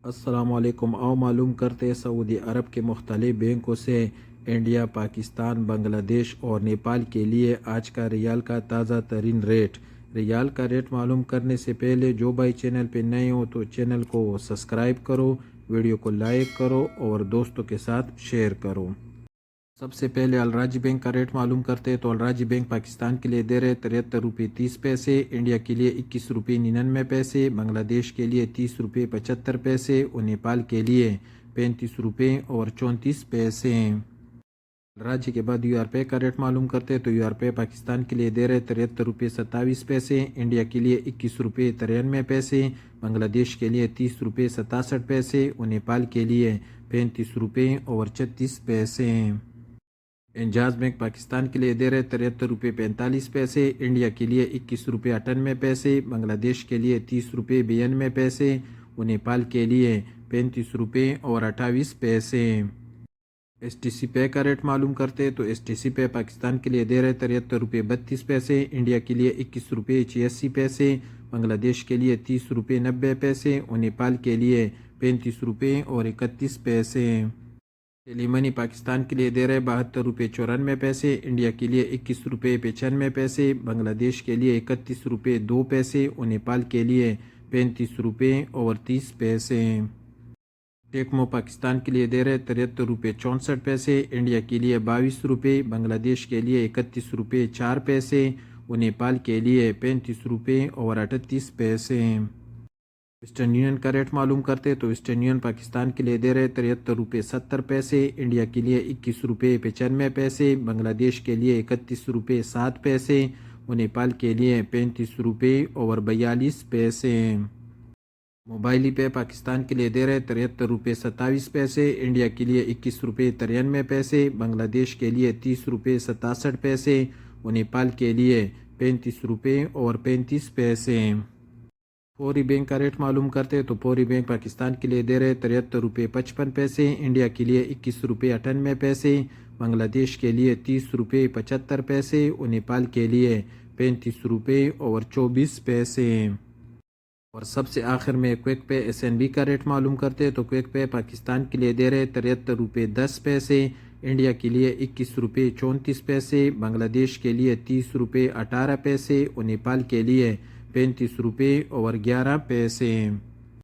السلام علیکم۔ آؤ معلوم کرتے سعودی عرب کے مختلف بینکوں سے انڈیا، پاکستان، بنگلہ دیش اور نیپال کے لیے آج کا ریال کا تازہ ترین ریٹ۔ ریال کا ریٹ معلوم کرنے سے پہلے جو بھائی چینل پہ نئے ہو تو چینل کو سبسکرائب کرو، ویڈیو کو لائک کرو اور دوستوں کے ساتھ شیئر کرو۔ سب سے پہلے الراجی بینک کا ریٹ معلوم کرتے ہیں تو الراجی بینک پاکستان کے لیے دے رہے 73 روپے 30 پیسے، انڈیا کے لیے 21 روپے 99 پیسے، بنگلہ دیش کے لیے 30 روپے 75 پیسے اور نیپال کے لیے 35 روپے اور 34 پیسے۔ الراجی کے بعد یو آر پے کا ریٹ معلوم کرتے تو یو آر پے پاکستان کے لیے دے رہے 73 روپے 27 پیسے، انڈیا کے لیے 21 روپے 93 پیسے، بنگلہ دیش کے لیے 30 روپے 67 پیسے اور نیپال کے لیے 35 روپے اور 36 پیسے۔ انجاز بینک پاکستان کے لیے دے رہے 73 روپے 45 پیسے، انڈیا کے لیے 21 روپے 98 پیسے، بنگلہ دیش کے لیے 30 روپے 92 پیسے اور نیپال کے لیے 35 روپے اور 28 پیسے۔ ایس ٹی سی پے کا ریٹ معلوم کرتے تو ایس ٹی سی پے پاکستان کے لیے دے رہے 73 روپے 32 پیسے، انڈیا کے لیے 21 روپے 86 پیسے، بنگلہ دیش کے لیے 30 روپے 90 پیسے اور نیپال کے لیے 35 روپے اور 31 پیسے۔ ٹیلی منی پاکستان کے لیے دے رہے 72 روپے 94 پیسے، انڈیا کے لیے 21 روپے 95 پیسے، بنگلہ دیش کے لیے 31 روپے 2 پیسے اور نیپال کے لیے 35 روپے اور 30 پیسے۔ ٹیکمو پاکستان کے لیے دے رہے 73 روپے 64 پیسے، انڈیا کے لیے 22 روپے، بنگلہ دیش کے لیے 31 روپے 4 پیسے اور نیپال کے لیے 35 روپے اور 38 پیسے۔ ویسٹرن یونین کا ریٹ معلوم کرتے تو ویسٹرن یونین پاکستان کے لیے دے رہے 73 روپے 70 پیسے، انڈیا کے لیے 21 روپے 95 پیسے، بنگلہ دیش کے لیے 31 روپے 7 پیسے اور نیپال کے لیے 35 روپے اور 42 پیسے۔ موبائل پے پاکستان کے لیے دے رہے 73 روپے 27 پیسے، انڈیا کے لیے 21 روپے 93 پیسے، بنگلہ دیش کے لیے 30 روپے 67 پیسے اور نیپال کے لیے 35 روپے اور 35 پیسے۔ فوری بینک کا ریٹ معلوم کرتے تو فوری بینک پاکستان کے لیے دے رہے 73 روپے 55 پیسے، انڈیا کے لیے 21 روپے 98 پیسے، بنگلہ دیش کے لیے 30 روپے 75 پیسے اور نیپال کے لیے 35 روپے اور 24 پیسے۔ اور سب سے آخر میں quick pay S N B کا ریٹ معلوم کرتے تو کوئک پے پاکستان کے لیے دے رہے 73 روپے 10 پیسے، انڈیا کے لیے 21 روپے 34 پیسے، بنگلہ دیش کے لیے 30 روپے 18 پیسے اور نیپال کے لیے 35 روپے اور 11 پیسے۔